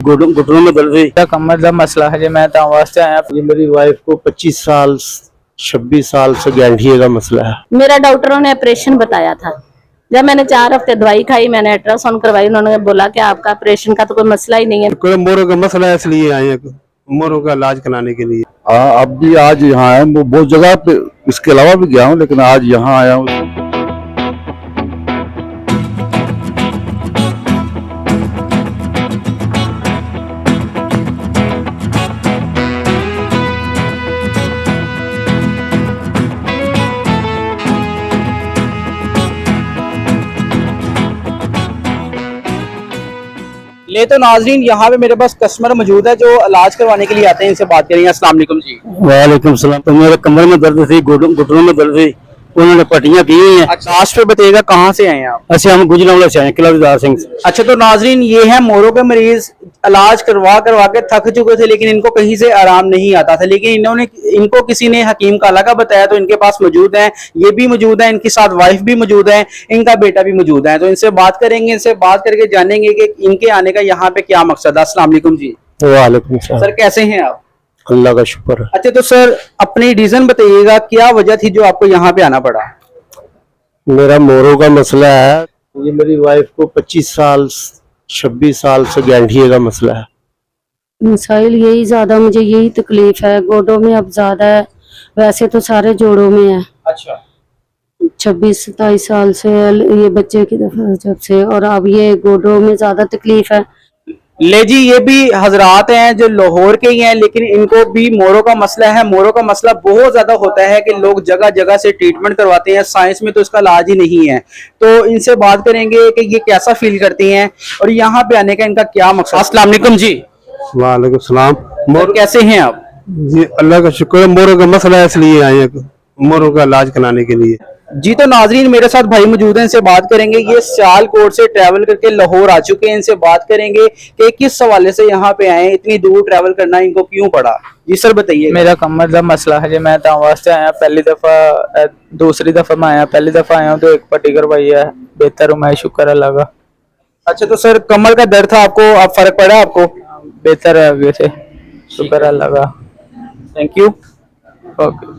घुटनों में दर्द है। कमर का मसला है जी, मैं तो वास्ते आया। ये मेरी वाइफ को 25 साल 26 साल से गैंठिए का मसला है। मेरा डॉक्टरों ने ऑपरेशन बताया था। जब मैंने 4 हफ्ते दवाई खाई, मैंने अल्ट्रासाउंड करवाई, उन्होंने बोला कि आपका ऑपरेशन का तो कोई मसला ही नहीं है। कोई मोरों का मसला है, इसलिए आए हैं मोरों का इलाज कराने के लिए। अब भी आज यहाँ आया हूँ, बहुत जगह पे इसके अलावा भी गया हूँ, लेकिन आज यहाँ आया हूँ। ले तो नाजरीन, यहाँ पे मेरे पास कस्टमर मौजूद है जो इलाज करवाने के लिए आते हैं। इनसे बात करेंगे। अस्सलाम वालेकुम जी। वालेकुम सलाम। तो मेरे कमर में दर्द थी, घुटनों में दर्द थी, उन्होंने पट्टियां की हुई हैं। अच्छा, लास्ट पे बताइएगा कहाँ से आए हैं आप? अच्छा, हम गुजरावाला से आए, किला विदार सिंह से। अच्छा, तो नाजरीन ये है मोरों के मरीज, इलाज करवा के थक चुके थे, लेकिन इनको कहीं से आराम नहीं आता था। लेकिन इनको किसी ने हकीम काला का बताया, तो इनके पास मौजूद है, ये भी मौजूद है, इनके साथ वाइफ भी मौजूद है, इनका बेटा भी मौजूद है। तो इनसे बात करेंगे, इनसे बात करके जानेंगे कि इनके आने का यहाँ पे क्या मकसद है। अस्सलाम वालेकुम जी। वालेकुम सलाम। सर कैसे हैं आप? अल्लाह का शुक्र है। अच्छा, तो सर अपनी रीजन बताइएगा, क्या वजह थी जो आपको यहाँ पे आना पड़ा? मेरा मोरों का मसला है। ये मेरी वाइफ को 25 साल 26 साल से गैंठिए का मसला है। मसाइल यही ज्यादा, मुझे यही तकलीफ है। गोडों में अब ज्यादा है, वैसे तो सारे जोड़ों में है। अच्छा, 26-27 साल से ये बच्चे की दफा जब से, और अब ये गोडों में ज्यादा तकलीफ है। ले जी, ये भी हजरात हैं जो लाहौर के ही हैं, लेकिन इनको भी मोरों का मसला है। मोरों का मसला बहुत ज्यादा होता है कि लोग जगह जगह से ट्रीटमेंट करवाते हैं, साइंस में तो इसका इलाज ही नहीं है। तो इनसे बात करेंगे कि ये कैसा फील करती हैं और यहाँ पे आने का इनका क्या मकसद। अस्सलाम वालेकुम जी। वालेकुम सलाम। मोर कैसे हैं आप? जी अल्लाह का शुक्र है, मोरों का मसला है, इसलिए आए हैं मोरों का इलाज कराने के लिए। जी, तो नाजरीन मेरे साथ भाई मौजूद हैं, इनसे बात करेंगे। ये सियालकोट से ट्रैवल करके लाहौर आ चुके हैं। इनसे बात करेंगे कि किस हवाले से यहाँ पे आए, इतनी दूर ट्रैवल करना इनको क्यों पड़ा। जी सर बताइए। मेरा कमर का मसला है जी, मैं तो वास्ते आया। पहली दफा दूसरी दफा मैं आया, पहली दफा आया हूँ तो एक पट्टी करवाई है, बेहतर हूँ मैं, शुक्र अल्लाह का। अच्छा, तो सर कमर का दर्द था आपको, अब फर्क पड़ा आपको? बेहतर है आगे से, शुक्र अल्लाह का। Thank you. ओके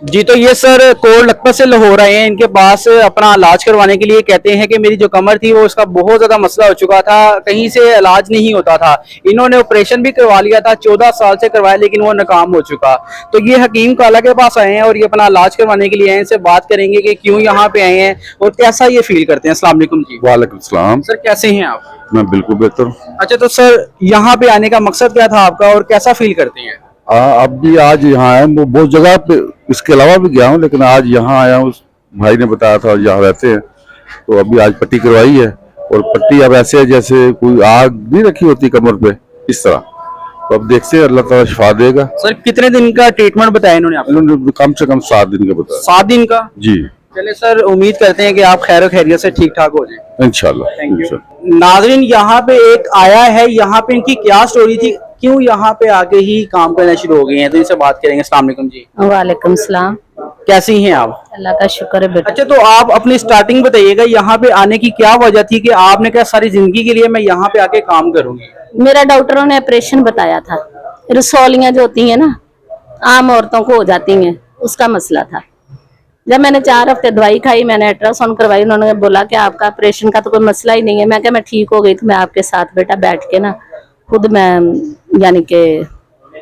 जी, तो ये सर कोट लखपत से लाहौर आए हैं, इनके पास अपना इलाज करवाने के लिए। कहते हैं कि मेरी जो कमर थी वो उसका बहुत ज्यादा मसला हो चुका था, कहीं से इलाज नहीं होता था। इन्होंने ऑपरेशन भी करवा लिया था, 14 साल से करवाया, लेकिन वो नाकाम हो चुका। तो ये हकीम काला के पास आए हैं और ये अपना इलाज करवाने के लिए आए हैं। इनसे बात करेंगे कि क्यों यहाँ पे आए हैं और कैसा ये फील करते हैं। अस्सलाम वालेकुम जी। वालेकुम सलाम। सर कैसे हैं आप? मैं बिल्कुल बेहतर हूँ। अच्छा, तो सर यहाँ पे आने का मकसद क्या था आपका और कैसा फील करते हैं? अब भी आज यहाँ आया हूँ, बहुत जगह पे इसके अलावा भी गया हूँ, लेकिन आज यहाँ आया हूँ। भाई ने बताया था यहाँ रहते हैं, तो अभी आज पट्टी करवाई है। और पट्टी अब ऐसे है जैसे कोई आग नहीं रखी होती कमर पे, इस तरह। तो अब देखते हैं, अल्लाह ताला शिफा देगा। सर कितने दिन का ट्रीटमेंट बताया इन्होंने आपको? इन्होंने कम से कम 7 दिन का बताया। 7 दिन का? जी चले सर, उम्मीद करते हैं कि आप खैर खैरियत से ठीक ठाक हो जाए इंशाल्लाह। Thank you. नाजरीन यहाँ पे एक आया है, यहाँ पे इनकी क्या स्टोरी थी, क्यों यहाँ पे आके ही काम करना शुरू हो गए हैं, तो इनसे बात करेंगे। अस्सलाम वालेकुम जी। वालेकुम सलाम। कैसी हैं आप? अल्लाह का शुक्र है बेटा। अच्छा, तो आप अपनी स्टार्टिंग बताइएगा, यहाँ पे आने की क्या वजह थी कि आपने क्या सारी जिंदगी के लिए मैं यहाँ पे आके काम करूंगी? मेरा डॉक्टरों ने ऑपरेशन बताया था। रसौलियां जो होती हैं ना, आम औरतों को हो जाती हैं, उसका मसला था। जब मैंने 4 हफ्ते दवाई खाई, मैंने अल्ट्रासाउंड करवाई, उन्होंने बोला कि आपका ऑपरेशन का तो कोई मसला ही नहीं है। मैं क्या, मैं ठीक हो गई तो मैं आपके साथ बेटा बैठ के ना खुद मैं यानी कि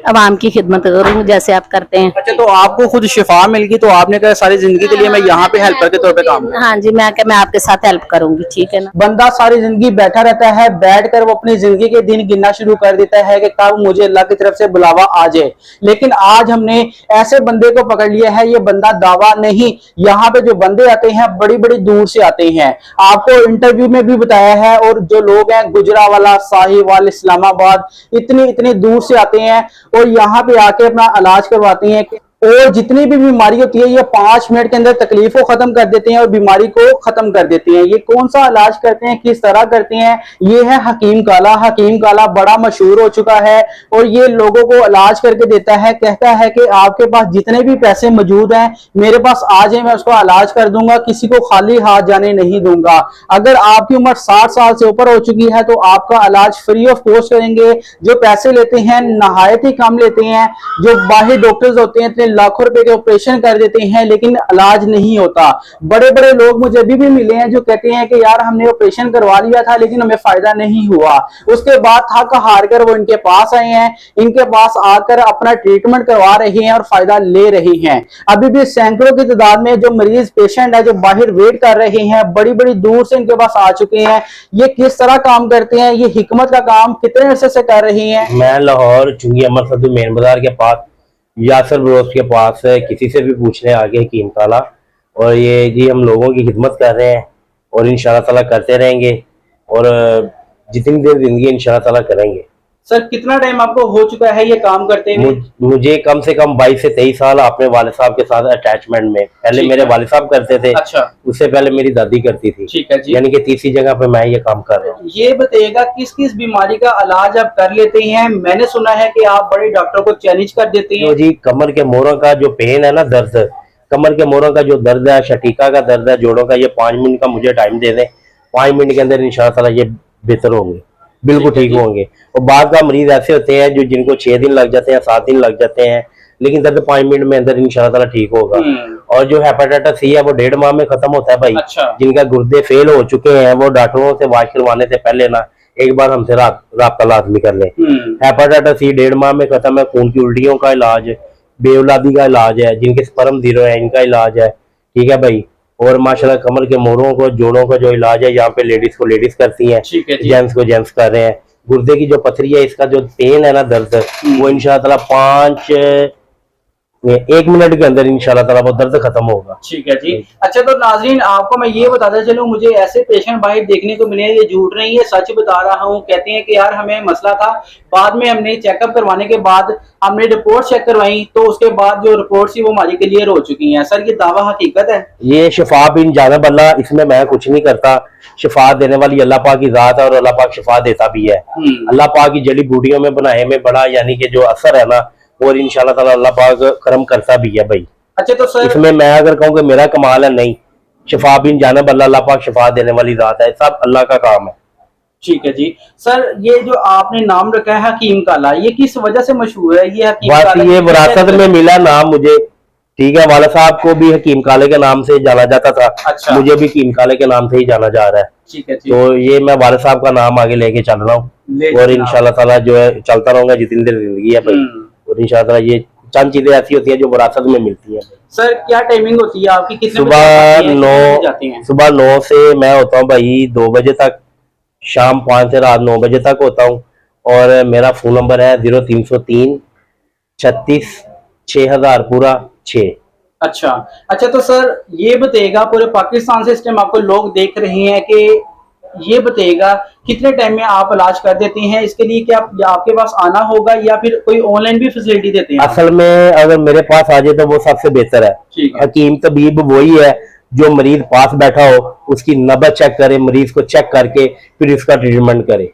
अवाम की खिदमत करूँ जैसे आप करते हैं। अच्छा, तो आपको खुद शिफा मिल गई, तो आपने कहा सारी जिंदगी के लिए मैं यहाँ पे हेल्पर के तौर पे काम करूं। हाँ जी, मैं आपके साथ हेल्प करूंगी, ठीक है ना। बंदा सारी जिंदगी बैठा रहता है, बैठकर वो अपनी जिंदगी के दिन गिनना शुरू कर देता है कि कब मुझे अल्लाह की तरफ से बुलावा आ जाए। लेकिन आज हमने ऐसे बंदे को पकड़ लिया है, ये बंदा दावा नहीं। यहाँ पे जो बंदे आते हैं बड़ी बड़ी दूर से आते हैं, आपको इंटरव्यू में भी बताया है। और जो लोग हैं गुजरावाला, साहिवाल, इस्लामाबाद, इतनी दूर से आते हैं और यहाँ पे आके अपना इलाज करवाते हैं। और जितनी भी बीमारी होती है ये 5 मिनट के अंदर तकलीफ को खत्म कर देते हैं और बीमारी को खत्म कर देते हैं। ये कौन सा इलाज करते हैं, किस तरह करते हैं, ये है हकीम काला। हकीम काला बड़ा मशहूर हो चुका है और ये लोगों को इलाज करके देता है। कहता है कि आपके पास जितने भी पैसे मौजूद हैं मेरे पास आ जाए, मैं उसको इलाज कर दूंगा, किसी को खाली हाथ जाने नहीं दूंगा। अगर आपकी उम्र 60 साल से ऊपर हो चुकी है तो आपका इलाज फ्री ऑफ कॉस्ट करेंगे। जो पैसे लेते हैं नहायत ही कम लेते हैं। जो बाहर डॉक्टर्स होते हैं लाखों रुपए के ऑपरेशन कर देते हैं लेकिन इलाज नहीं होता। बड़े बड़े लोग मुझे अभी भी मिले हैं जो कहते हैं कि यार हमने ऑपरेशन करवा लिया था लेकिन हमें फायदा नहीं हुआ। उसके बाद थक हार कर वो इनके पास आए हैं, इनके पास आकर अपना ट्रीटमेंट करवा रहे हैं और फायदा ले रहे हैं। अभी भी सैकड़ों की तादाद में जो मरीज पेशेंट है जो बाहर वेट कर रहे हैं, बड़ी बड़ी दूर से इनके पास आ चुके हैं। ये किस तरह काम करते हैं, ये हिकमत का काम कितने अरसे से कर रहे हैं? मैं लाहौर चुंगी अमर मेन बाजार के पास यासर ब्रोस के पास किसी से भी पूछ लें आगे हकीम काला, और ये जी हम लोगों की खिदमत कर रहे हैं और इंशाल्लाह ताला करते रहेंगे और जितनी देर जिंदगी इंशाल्लाह ताला करेंगे। सर कितना टाइम आपको हो चुका है ये काम करते हुए? मुझे कम से कम 22 से 23 साल अपने वाले साहब के साथ अटैचमेंट में। पहले मेरे वाले साहब करते थे, अच्छा, उससे पहले मेरी दादी करती थी। ठीक है जी। यानी कि तीसरी जगह पे मैं ये काम कर रहा हूँ। ये बताइएगा किस किस बीमारी का इलाज आप कर लेते हैं? मैंने सुना है कि आप बड़े डॉक्टर को चैलेंज कर देते हैं। तो जी कमर के मोरों का जो पेन है ना, दर्द, कमर के मोरों का जो दर्द है, शटीका का दर्द है, जोड़ों का, ये 5 मिनट का मुझे टाइम दे दें, 5 मिनट के अंदर इंशाल्लाह ताला ये बेहतर होंगे, बिल्कुल ठीक होंगे। और बाद का मरीज ऐसे होते हैं जो जिनको 6 दिन लग जाते हैं, 7 दिन लग जाते हैं, लेकिन दर्द 5 मिनट में अंदर इंशाल्लाह ताला ठीक होगा। और जो हेपेटाइटिस सी है वो 1.5 माह में खत्म होता है भाई। अच्छा। जिनका गुर्दे फेल हो चुके हैं वो डॉक्टरों से वाश करवाने से पहले ना एक बार हमसे राब्ता लाजमी कर लें। हेपेटाइटिस सी 1.5 माह में खत्म है। खून की उल्टियों का इलाज, बेऔलादी का इलाज है, जिनके स्पर्म जीरो है इनका इलाज है, ठीक है भाई। और माशाल्लाह कमर के मोरों को, जोड़ों का जो इलाज है यहाँ पे लेडीज को लेडीज करती हैं, जेंट्स को जेंट्स कर रहे हैं। गुर्दे की जो पथरी है, इसका जो पेन है ना, दर्द, वो इंशाल्लाह ताला 1 मिनट के अंदर इंशाल्लाह ताला वो दर्द खत्म होगा। ठीक है जी। अच्छा तो नाजरीन आपको मैं ये बताता चलूं, मुझे ऐसे पेशेंट बाहर देखने को मिले हैं, ये झूठ नहीं है, सच बता रहा हूँ। कहते हैं कि यार हमें मसला था, बाद में हमने चेकअप करवाने के बाद हमने रिपोर्ट चेक करवाई तो उसके बाद जो रिपोर्ट थी वो हमारी क्लियर हो चुकी है। सर ये दावा हकीकत है? ये शिफा बिन जानब अल्लाह, इसमें मैं कुछ नहीं करता। शिफा देने वाली अल्लाह पाक की जात है और अल्लाह पाक शिफा देता भी है। अल्लाह पाक की जड़ी बूटियों में बनाए में बड़ा यानी कि जो असर है ना, और इंशाल्लाह ताला अल्लाह पाक करम करता भी है भाई। अच्छा तो सर इसमें मैं अगर कहूँ कि मेरा कमाल है, नहीं, शिफा बिन जानब अल्लाह पाक शिफा देने वाली जात है, सब अल्लाह का काम है। ठीक है जी। सर ये जो आपने नाम रखा है हकीम काला, ये किस वजह से मशहूर है? ये हकीम काला ये विरासत में मिला नाम मुझे, ठीक है। वाला साहब को भी हकीम काले के नाम से जाना जाता था। अच्छा। मुझे भी हकीम काले के नाम से ही जाना जा रहा है। ठीक है जी। तो ये मैं वाले साहब का नाम आगे लेके चल रहा हूँ और इंशाल्लाह ताला जो है चलता रहूंगा जितनी देर जिंदगी है भाई। और इंशाल्लाह ताला ये चंद चीजें ऐसी होती है जो विरासत में मिलती है। सर क्या टाइमिंग होती है आपकी? कितने सुबह 9 से मैं होता हूँ भाई 2 बजे तक, शाम 5 से रात 9 बजे तक होता हूँ। और मेरा फोन नंबर है 0303 36 6000 पूरा 6। अच्छा अच्छा। तो सर ये बताइएगा, पूरे पाकिस्तान से इस टाइम आपको लोग देख रहे हैं, कि ये बताइएगा कितने टाइम में आप इलाज कर देते हैं? इसके लिए क्या आपके पास आना होगा या फिर कोई ऑनलाइन भी फैसिलिटी देते हैं? असल में अगर मेरे पास आ जाए तो वो सबसे बेहतर है। हकीम तबीब वही है जो मरीज पास बैठा हो, उसकी नब्ज चेक करे, मरीज को चेक करके फिर इसका ट्रीटमेंट करे।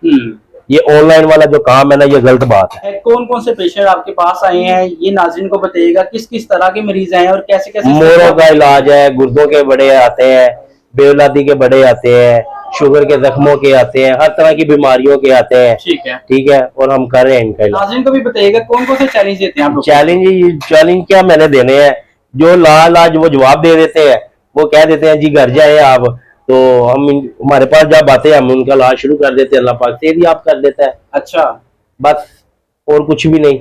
ये ऑनलाइन वाला जो काम है ना, ये गलत बात है। कौन कौन से पेशेंट आपके पास आए हैं ये नाज़रीन को बताइएगा, किस किस तरह के मरीज आए हैं और कैसे कैसे? मोरों का इलाज है, गुर्दों के बड़े आते हैं, बेऔलादी के बड़े आते हैं, शुगर के जख्मों के आते हैं, हर तरह की बीमारियों के आते हैं। ठीक है। और हम कर रहे हैं इनका इलाज। नाज़रीन को भी बताइएगा कौन कौन से चैलेंज देते हैं आप लोग? चैलेंज क्या मैंने देने हैं, जो लाज वो जवाब दे देते हैं, वो कह देते हैं जी घर जाए आप, तो हम हमारे पास जब आते हैं हम उनका इलाज शुरू कर देते हैं, अल्लाह पाक से भी आप कर देता है। अच्छा, बस और कुछ भी नहीं।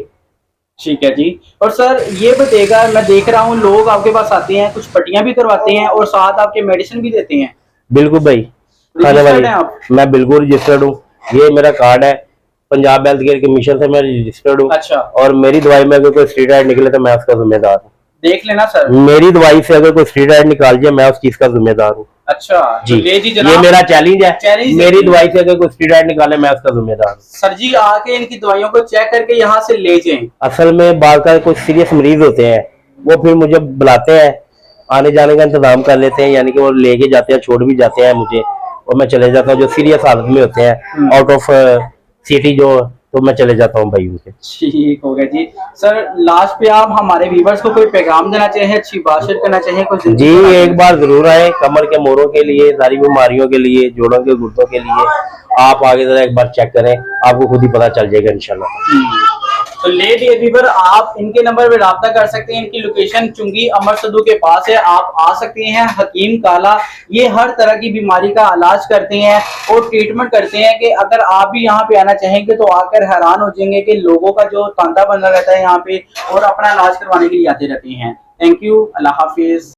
ठीक है जी। और सर ये बताइएगा, मैं देख रहा हूँ लोग आपके पास आते हैं, कुछ पट्टियां भी करवाते हैं और साथ आपके मेडिसिन भी देते हैं। बिल्कुल भाई, खाने वाली मैं बिल्कुल रजिस्टर्ड हूँ। ये मेरा कार्ड है, पंजाब हेल्थ केयर कमीशन से मैं रजिस्टर्ड हूँ। अच्छा। और मेरी दवाई में अगर कोई स्टेरॉइड निकले तो मैं उसका जिम्मेदार हूँ। देख लेना सर, मेरी दवाई से अगर कोई स्टेरॉइड निकाल जाए मैं उस चीज का जिम्मेदार हूँ। अच्छा जी, जी ये मेरा चैलेंज है। मेरी दवाई से अगर कोई स्टेरॉइड निकाले मैं उसका जिम्मेदार हूँ। सर जी आके इनकी दवाइयों को चेक करके यहाँ से ले जाएं। असल में बात का कुछ सीरियस मरीज होते हैं वो फिर मुझे बुलाते हैं, आने जाने का इंतजाम कर लेते हैं, यानी कि वो लेके जाते हैं, छोड़ भी जाते हैं मुझे और मैं चले जाता हूँ। जो सीरियस हालत में होते हैं आउट ऑफ सिटी जो, तो मैं चले जाता हूँ भाई उनके। ठीक हो गया जी। सर लास्ट पे आप हमारे व्यूवर्स को कोई पैगाम देना चाहें, अच्छी बात शेयर करना चाहें कुछ? जी, एक बार जरूर आए, कमर के मोरों के लिए, सारी बीमारियों के लिए, जोड़ों के घुटनों के लिए आप आगे जरा एक बार चेक करें, आपको खुद ही पता चल जाएगा इंशाल्लाह। तो ले लिए व्यूवर, आप इनके नंबर पे राब्ता कर सकते हैं। इनकी लोकेशन चुंगी अमर सदू के पास है, आप आ सकते हैं। हकीम काला ये हर तरह की बीमारी का इलाज करते हैं और ट्रीटमेंट करते हैं कि अगर आप भी यहाँ पे आना चाहेंगे तो आकर हैरान हो जाएंगे कि लोगों का जो तांता बना रहता है यहाँ पे और अपना इलाज करवाने के लिए आते रहते हैं। Thank you, Allah Hafiz.